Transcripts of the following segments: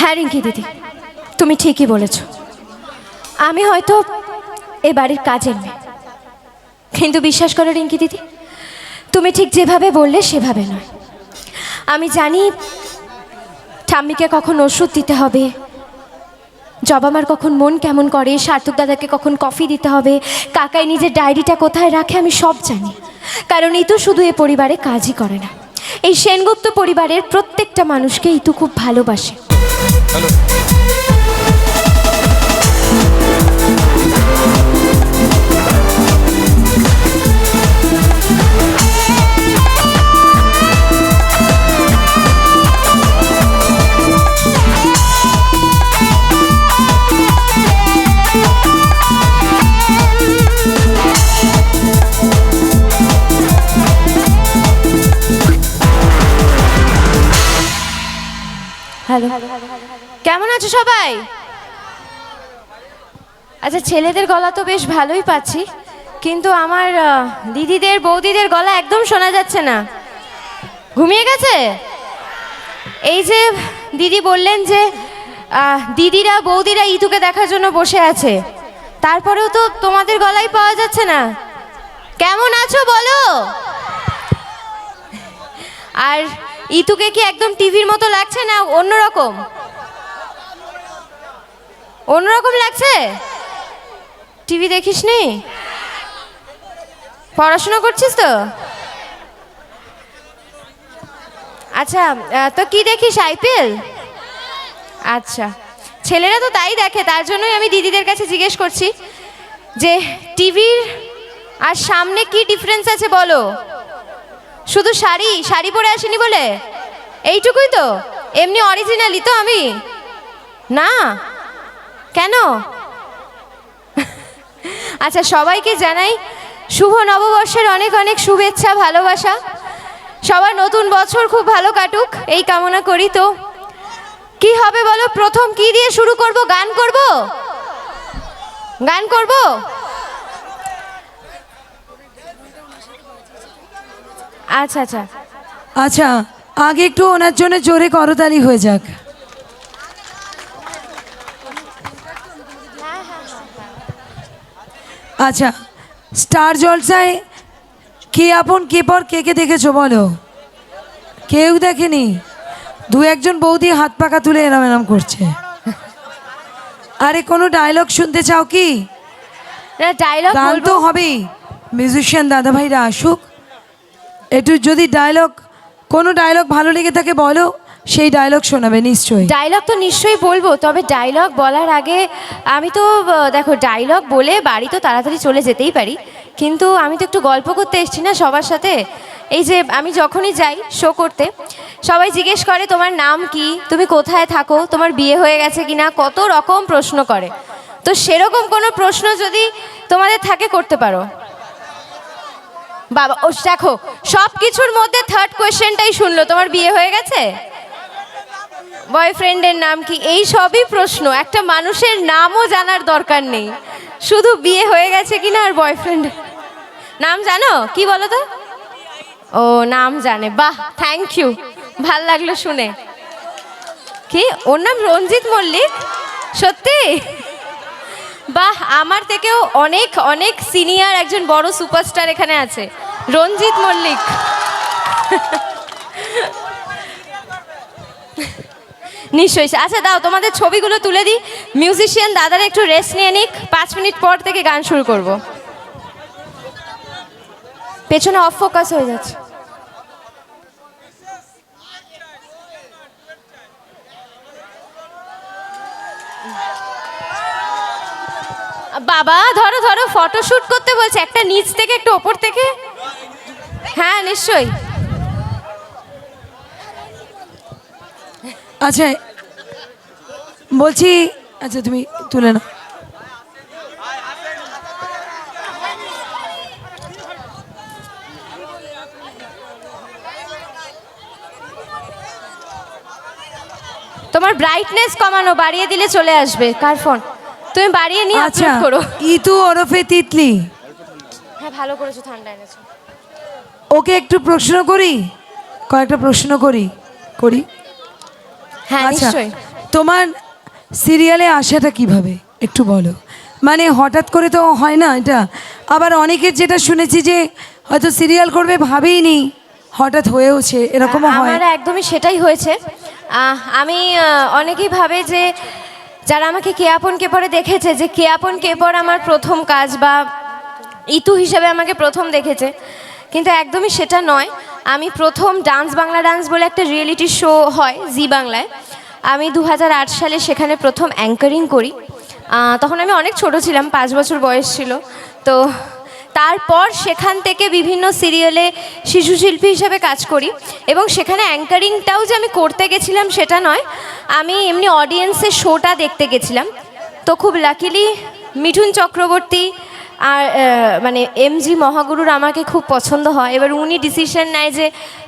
হ্যাঁ রিঙ্কি দিদি, তুমি ঠিকই বলেছ। আমি হয়তো এ বাড়ির কাজের মেয়ে, কিন্তু বিশ্বাস করো রিঙ্কি দিদি, তুমি ঠিক যেভাবে বললে সেভাবে নয়। আমি জানি ঠাম্মিকে কখন ওষুধ দিতে হবে, জবামার কখন মন কেমন করে, সার্থক দাদাকে কখন কফি দিতে হবে, কাকাই নিজের ডায়েরিটা কোথায় রাখে, আমি সব জানি। কারণ ইতু শুধু এ পরিবারে কাজই করে না, এই সেনগুপ্ত পরিবারের প্রত্যেকটা মানুষকে ইতু খুব ভালোবাসে। হ্যালো, কেমন আছো সবাই? আচ্ছা, ছেলেদের গলা তো বেশ ভালোই পাচ্ছি, কিন্তু আমার দিদিদের বৌদিদের গলা একদম শোনা যাচ্ছে না। ঘুমিয়ে গেছে? এই যে দিদি বললেন যে দিদিরা বৌদিরা ইতুকে দেখার জন্য বসে আছে, তারপরেও তো তোমাদের গলাই পাওয়া যাচ্ছে না। কেমন আছো বলো? আর ইতুকে কি একদম টিভির মতো লাগছে না অন্যরকম? অন্যরকম লাগছে? টিভি দেখিস নি? পড়াশোনা করছিস তো? আচ্ছা, তো কি দেখিস, আইপিএল? আচ্ছা, ছেলেরা তো তাই দেখে, তার জন্যই আমি দিদিদের কাছে জিজ্ঞেস করছি যে টিভির আর সামনে কি ডিফারেন্স আছে বলো। শুধু শাড়ি শাড়ি পরে আসেনি বলে এইটুকুই তো? এমনি অরিজিনালি তো আমি না? কেন? আচ্ছা, সবাইকে জানাই শুভ নববর্ষের অনেক অনেক শুভেচ্ছা, ভালোবাসা। সবার নতুন বছর খুব ভালো কাটুক এই কামনা করি। তো কি হবে বলো, প্রথম কি দিয়ে শুরু করব? গান করব? গান করব? আচ্ছা আচ্ছা আচ্ছা, আগে একটু ওনার জন্য জোরে করতালি হয়ে যাক। আচ্ছা, স্টার জলসায় কে আপন কে পর কে কে দেখেছো বলো? কেউ দেখেনি? দু একজন বৌদি হাত পাকা তুলে এরম এরম করছে। আরে কোনো ডায়লগ শুনতে চাও কি? ডায়লগ গান তো হবেই, মিউজিশিয়ান দাদা ভাইরা আসুক। একটু যদি ডায়লগ, কোনো ডায়লগ ভালো লেগে থাকে বলো, সেই ডায়লগ শোনাবে নিশ্চয়ই। ডায়লগ তো নিশ্চয়ই বলবো, তবে ডায়লগ বলার আগে আমি তো দেখো, ডায়লগ বলে বাড়ি তো তাড়াতাড়ি চলে যেতেই পারি, কিন্তু আমি তো একটু গল্প করতে এসেছি না সবার সাথে। এই যে আমি যখনই যাই শো করতে, সবাই জিজ্ঞেস করে তোমার নাম কি, তুমি কোথায় থাকো, তোমার বিয়ে হয়ে গেছে কিনা, কত রকম প্রশ্ন করে। তো সেরকম কোনো প্রশ্ন যদি তোমাদের থাকে করতে পারো। বাবা, ও দেখো, সব কিছুর মধ্যে থার্ড কোয়েশ্চেনটাই শুনলো, তোমার বিয়ে হয়ে গেছে, বয়ফ্রেন্ডের নাম কি, এই সবই প্রশ্ন। একটা মানুষের নামও জানার দরকার নেই, শুধু বিয়ে হয়ে গেছে কিনা আর বয়ফ্রেন্ড নাম জানো কি বলো তো? ও, নাম জানে, বাহ, থ্যাংক ইউ, ভাল লাগলো শুনে। কি ওর নাম? রঞ্জিত মল্লিক? সত্যি? বাহ, আমার থেকেও অনেক অনেক সিনিয়র একজন বড় সুপারস্টার এখানে আছে, রঞ্জিত মল্লিক। নিশ্চয়ই। আচ্ছা দাও, তোমাদের ছবিগুলো তুলে দিই, মিউজিশিয়ান দাদারা একটু রেস্ট নিয়ে নিক, 5 মিনিট পর থেকে গান শুরু করব। পেছনে অফ ফোকাস হয়ে যাচ্ছে। বাবা ধরো ধরো, ফটোশুট করতে বলছে, একটা নিচ থেকে একটু ওপর থেকে। হ্যাঁ নিশ্চয়ই। আচ্ছা বলছি, আচ্ছা তুমি তুলে নাও। তোমার ব্রাইটনেস কমানো, বাড়িয়ে দিলে চলে আসবে। কার ফোন? তুমি বাড়িয়ে নিয়ে আচ্ছা, আপলোড করো। ইতু ওরফে তিতলি, হ্যাঁ ভালো করেছো, ঠান্ডা এনেছো। ওকে একটু প্রশ্ন করি, কয়েকটা প্রশ্ন করি। হ্যাঁ আচ্ছা, নিশ্চয়ই। তোমার সিরিয়ালে আসাটা কিভাবে একটু বলো, মানে হঠাৎ করে তো হয় না এটা, আবার অনেকের যেটা শুনেছি যে হয়তো সিরিয়াল করবে ভাবেইনি, হঠাৎ হয়েওছে, এরকমও হয়। আমার একদমই সেটাই হয়েছে। আমি অনেকেই ভাবে যে যারা আমাকে কে আপন কে পরে দেখেছে, যে কে আপন কে পর আমার প্রথম কাজ বা ইতু হিসেবে আমাকে প্রথম দেখেছে, কিন্তু একদমই সেটা নয়। আমি প্রথম ডান্স বাংলা ডান্স বলে একটা রিয়েলিটি শো হয় জি বাংলায়, আমি 2008 সালে সেখানে প্রথম অ্যাঙ্কারিং করি। তখন আমি অনেক ছোট ছিলাম, 5 বছর বয়স ছিল। তো তারপর সেখান থেকে বিভিন্ন সিরিয়ালে শিশু শিল্পী হিসেবে কাজ করি, এবং সেখানে অ্যাঙ্কারিংটাও যে আমি করতে গেছিলাম সেটা নয়, আমি এমনি অডিয়েন্সের শোটা দেখতে গেছিলাম। তো খুব লাকিলি মিঠুন চক্রবর্তী আর মানে এমজি মহাগুরুর আমাকে খুব পছন্দ হয়, এবার উনি ডিসিশন নেয় যে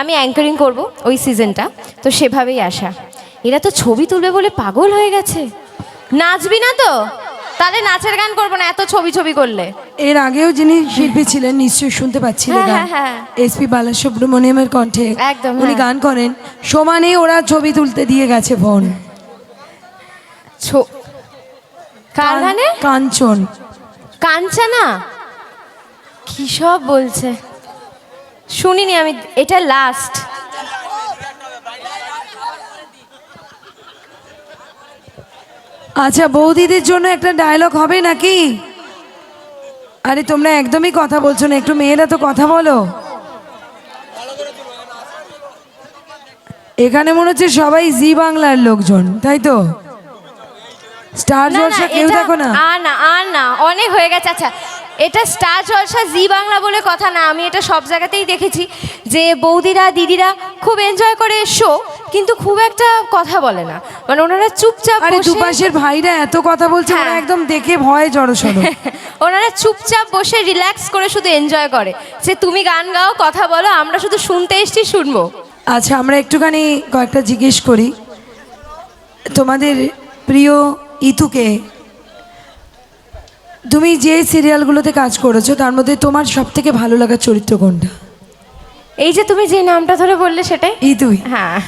আমি অ্যাঙ্কারিং করব ওই সিজনটা। তো সেভাবেই আসা। এরা তো ছবি তুলবে বলে পাগল হয়ে গেছে। নাচবি না তো? তাহলে নাচের গান করবো না, এত ছবি ছবি করলে। এর আগেও যিনি শিল্পী ছিলেন নিশ্চয়ই শুনতে পাচ্ছিলেন, হ্যাঁ, হ্যাঁ। এসপি বালাসুব্রমণিয়ামের কণ্ঠে একদম, উনি হ্যাঁ। গান করেন, সমানে ওরা ছবি তুলতে দিয়ে গেছে ফোন। কার গানে? কাঞ্চন। কাঞ্চনা? কি সব বলছে, শুনিনি আমি, এটা লাস্ট। আচ্ছা, বৌদিদের জন্য একটা ডায়লগ হবে নাকি? আরে তোমরা একদমই কথা বলছো না, একটু মেয়েরা তো কথা বলো। এখানে মনে হচ্ছে সবাই জি বাংলার লোকজন, তাই তো? স্টার জলসা কেউ দেখো না? আর না, অনেক হয়ে গেছে। আচ্ছা, এটা স্টার জলসা জি বাংলা বলে কথা না, আমি এটা সব জায়গাতেই দেখেছি যে বৌদিরা দিদিরা খুব এনজয় করে শো, কিন্তু খুব একটা কথা বলে না, মানে ওনারা চুপচাপ আরে বসে, দুপাশের ভাইরা এত কথা বলছে, ওরা হ্যাঁ। একদম দেখে ভয়ে জড়সড়। ওনারা চুপচাপ বসে রিল্যাক্স করে শুধু এনজয় করে, যে তুমি গান গাও, কথা বলো, আমরা শুধু শুনতে এসছি, শুনবো। আচ্ছা, আমরা একটুখানি কয়েকটা জিজ্ঞেস করি। তোমাদের প্রিয় ইতুকে, তুমি যে সিরিয়ালগুলোতে কাজ করেছো তার মধ্যে তোমার সব থেকে ভালো লাগার চরিত্র কোনটা? এই যে তুমি যে নামটা ধরে বললে সেটাই। ইতুই? হ্যাঁ,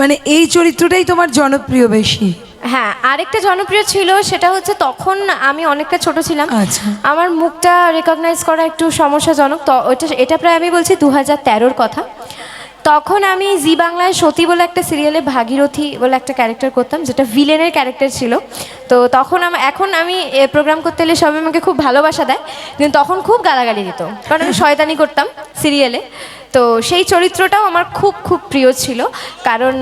মানে এই চরিত্রটাই তোমার জনপ্রিয় বেশি? হ্যাঁ। আরেকটা জনপ্রিয় ছিল, সেটা হচ্ছে তখন আমি অনেকটা ছোট ছিলাম, আচ্ছা। আমার মুখটা রেকগনাইজ করা একটু সমস্যাজনক। তো এটা প্রায় আমি বলছি 2013-র কথা। তখন আমি জি বাংলায় সতী বলে একটা সিরিয়ালে ভাগীরথী বলে একটা ক্যারেক্টার করতাম, যেটা ভিলেনের ক্যারেক্টার ছিল। তো তখন এখন আমি প্রোগ্রাম করতে এলে সবাই আমাকে খুব ভালোবাসা দেয়, কিন্তু তখন খুব গালাগালি দিত, কারণ আমি শয়তানি করতাম সিরিয়ালে। তো সেই চরিত্রটাও আমার খুব খুব প্রিয় ছিল, কারণ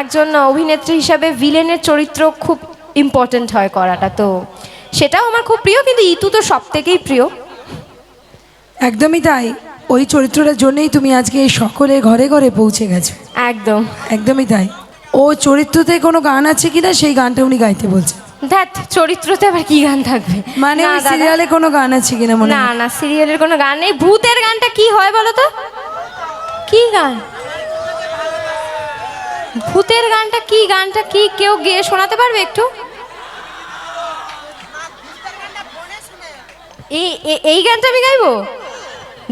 একজন অভিনেত্রী হিসাবে ভিলেনের চরিত্র খুব ইম্পর্ট্যান্ট হয় করাটা। তো সেটাও আমার খুব প্রিয়, কিন্তু ইতু তো সব থেকেই প্রিয়। একদমই তাই, ওই চরিত্রটার জন্যই তুমি আজকে এই সকলের ঘরে ঘরে পৌঁছে গেছো। একদম, একদমই তাই। ও চরিত্রতে কোনো গান আছে কিনা সেই গানটা উনি গাইতে বলছে। ধ্যাত, চরিত্রতে আবার কি গান থাকবে? মানে না ওই দাদা। সিরিয়ালে কোনো গান আছে কিনা মনে না হয়? না, সিরিয়ালের কোনো গান নেই। ভূতের গানটা কি হয় বলো তো? কি গান? ভূতের গানটা কি কেউ গেয়ে শোনাতে পারবে একটু? এই গানটা আমি গাইবো,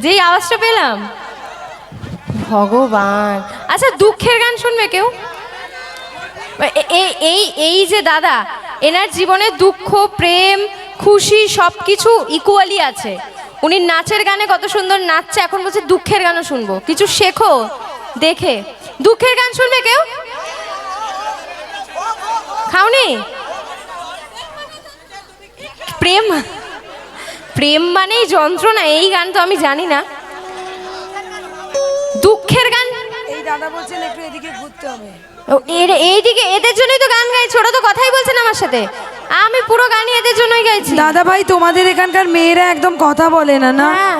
যেই আওয়াজটা পেলাম? ভগবান। আচ্ছা, দুঃখের গান শুনবে কেউ? এই যে দাদা, এনার জীবনে দুঃখ, প্রেম, খুশি সব কিছু ইকুয়ালি আছে। উনি নাচের গানে কত সুন্দর নাচছে, এখন বলছে দুঃখের গানও শুনবো। কিছু শেখো দেখে। দুঃখের গান শুনবে কেউ? খাওনি? প্রেম, প্রেম মানেই যন্ত্রণা, এই গান তো আমি জানি না। দুঃখের গান এই দাদা বলছেন একটু এদিকে ঘুরতে হবে। এইদিকে, এদের জন্যই তো গান গাইছি। ওরা তো কথাই বলছে না আমার সাথে, আমি পুরো গানই এদের জন্যই গাইছি। দাদা ভাই, তোমাদের এখানকার মেয়েরা একদম কথা বলে না, না? হ্যাঁ।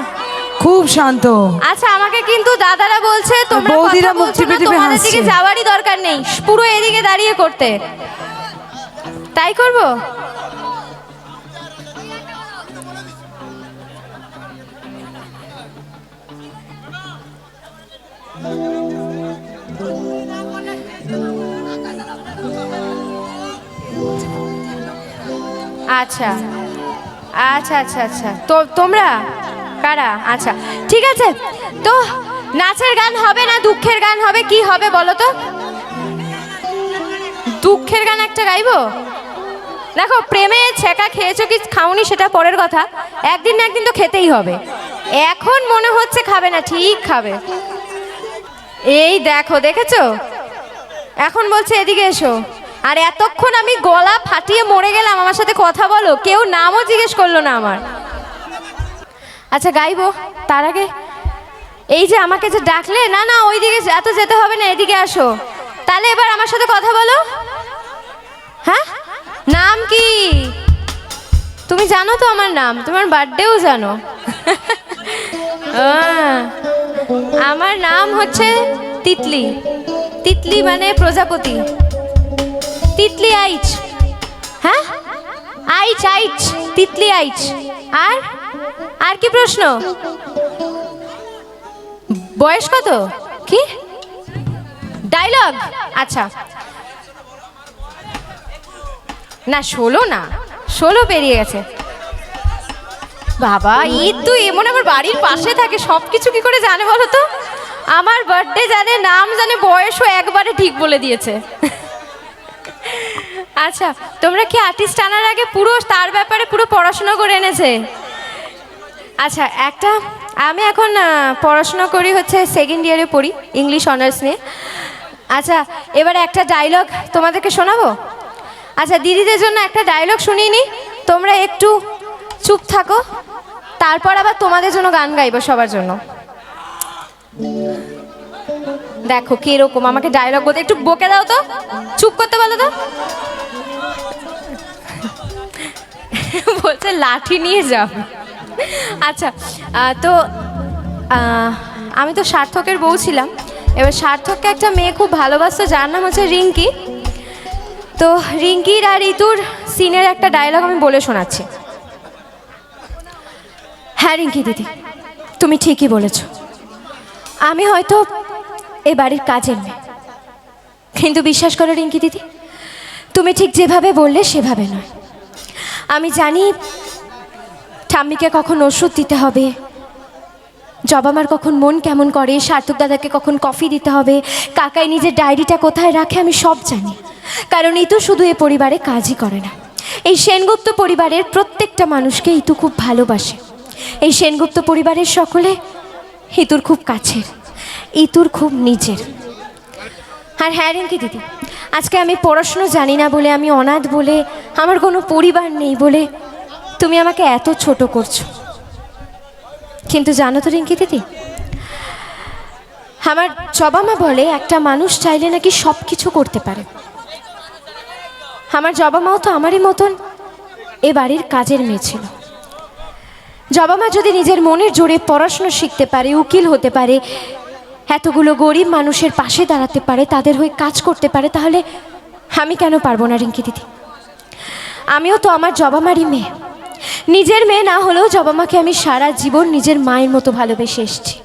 খুব শান্ত। আচ্ছা, আমাকে কিন্তু দাদারা বলছে তোমরা বৌদিরা কথা মুখ বলছো টিপে না, টিপে তোমাদের হাসছে। দিকে যাওয়ারই দরকার নেই, পুরো এদিকে দাঁড়িয়ে করতে। তাই করব? আচ্ছা আচ্ছা আচ্ছা আচ্ছা, তো তোমরা কারা? আচ্ছা, ঠিক আছে। তো নাচের গান হবে না দুঃখের গান হবে, কি হবে বলো তো? দুঃখের গান একটা গাইবো? দেখো, প্রেমে ছেঁকা খেয়েছো কি খাওনি সেটা পরের কথা, একদিন না একদিন তো খেতেই হবে। এখন মনে হচ্ছে খাবে না, ঠিক খাবে। এই দেখো, দেখেছো? এখন বলছে এদিকে এসো, আর এতক্ষণ আমি গলা ফাটিয়ে মরে গেলাম, আমার সাথে কথা বলো, কেউ নামও জিজ্ঞেস করলো না আমার। আচ্ছা গাইবো, তার আগে এই যে আমাকে যে ডাকলে, না না ওইদিকে এত যেতে হবে না, এদিকে আসো। তাহলে এবার আমার সাথে কথা বলো। হ্যাঁ, নাম কি? তুমি জানো তো আমার নাম, তোমার বার্থডেও জানো। আমার নাম হচ্ছে তিতলি। তিতলি মানে প্রজাপতি। তিতলি আইচ। হ্যাঁ, আইচ আইচ, তিতলি আইচ। আর আর কি প্রশ্ন? বয়স কত? কি ডায়লগ? আচ্ছা না, 16 না, 16 পেরিয়ে গেছে। বাবা, ঈদ তো এমন আমার বাড়ির পাশে থাকে, সব কিছু কি করে জানে বলো তো? আমার বার্থডে জানে, নাম জানে, বয়সও একবারে ঠিক বলে দিয়েছে। আচ্ছা, তোমরা কি আর্টিস্ট আনার আগে পুরো তার ব্যাপারে পুরো পড়াশোনা করে এনেছে? আচ্ছা, একটা আমি এখন পড়াশোনা করি, হচ্ছে সেকেন্ড ইয়ারে পড়ি, ইংলিশ অনার্স নিয়ে। আচ্ছা, এবারে একটা ডায়লগ তোমাদেরকে শোনাবো। আচ্ছা, দিদিদের জন্য একটা ডায়লগ শুনিয়ে নি, তোমরা একটু চুপ থাকো, তারপর আবার তোমাদের জন্য গান গাইবো সবার জন্য। দেখো কিরকম আমাকে ডায়লগ বলতে, একটু বকে দাও তো, চুপ করতে বলো তো। বলছে লাঠি নিয়ে যাও। আচ্ছা, তো আমি তো সার্থকের বউ ছিলাম। এবার সার্থককে একটা মেয়ে খুব ভালোবাসতো, যার নাম হচ্ছে রিঙ্কি। তো রিঙ্কির আর ইতুর সিনের একটা ডায়লগ আমি বলে শোনাচ্ছি। হ্যাঁ রিঙ্কি দিদি, তুমি ঠিকই বলেছ, আমি হয়তো এ বাড়ির কাজের মেয়ে, কিন্তু বিশ্বাস করো রিঙ্কি দিদি, তুমি ঠিক যেভাবে বললে সেভাবে নয়। আমি জানি ঠাম্মিকে কখন ওষুধ দিতে হবে, জবামার কখন মন কেমন করে, সার্থক দাদাকে কখন কফি দিতে হবে, কাকাই নিজের ডায়েরিটা কোথায় রাখে, আমি সব জানি। কারণ ইতু শুধু এ পরিবারে কাজই করে না, এই সেনগুপ্ত পরিবারের প্রত্যেকটা মানুষকে ইতু খুব ভালোবাসে। এই সেনগুপ্ত পরিবারের সকলে ইতুর খুব কাছের, ইতুর খুব নিজের। আর হ্যাঁ রিঙ্কি দিদি, আজকে আমি পড়াশুনো জানি না বলে, আমি অনাথ বলে, আমার কোনো পরিবার নেই বলে তুমি আমাকে এত ছোট করছো। কিন্তু জানো তো রিঙ্কি দিদি, আমার জবামা বলে একটা মানুষ চাইলে নাকি সব কিছু করতে পারে। আমার জবামাও তো আমারই মতন এ বাড়ির কাজের মেয়ে ছিল। জবামা যদি নিজের মনের জোরে পড়াশোনা শিখতে পারে, উকিল হতে পারে, এতগুলো গরিব মানুষের পাশে দাঁড়াতে পারে, তাদের হয়ে কাজ করতে পারে, তাহলে আমি কেন পারবো না রিঙ্কি দিদি? আমিও তো আমার জবামারই মেয়ে। নিজের মেয়ে না হলেও জবামাকে আমি সারা জীবন নিজের মায়ের মতো ভালোবেসে এসেছি।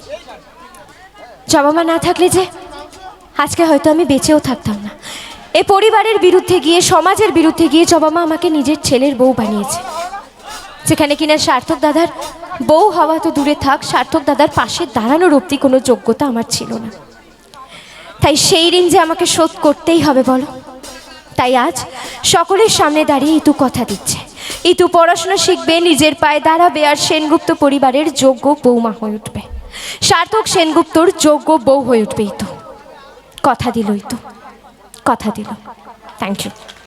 জবামা না থাকলে যে আজকে হয়তো আমি বেঁচেও থাকতাম না। এ পরিবারের বিরুদ্ধে গিয়ে, সমাজের বিরুদ্ধে গিয়ে জবামা আমাকে নিজের ছেলের বউ বানিয়েছে, যেখানে কিনা সার্থক দাদার বউ হওয়া তো দূরে থাক, সার্থক দাদার পাশে দাঁড়ানোর অবধি কোনো যোগ্যতা আমার ছিল না। তাই সেই ঋণ যে আমাকে শোধ করতেই হবে বলো। তাই আজ সকলের সামনে দাঁড়িয়ে ইতু কথা দিচ্ছে, ইতু পড়াশোনা শিখবে, নিজের পায়ে দাঁড়াবে, আর সেনগুপ্ত পরিবারের যোগ্য বৌমা হয়ে উঠবে। সার্থক সেনগুপ্তর যোগ্য বউ হয়ে উঠবে ইতু। কথা দিল ইতু, কথা দিল। Thank you.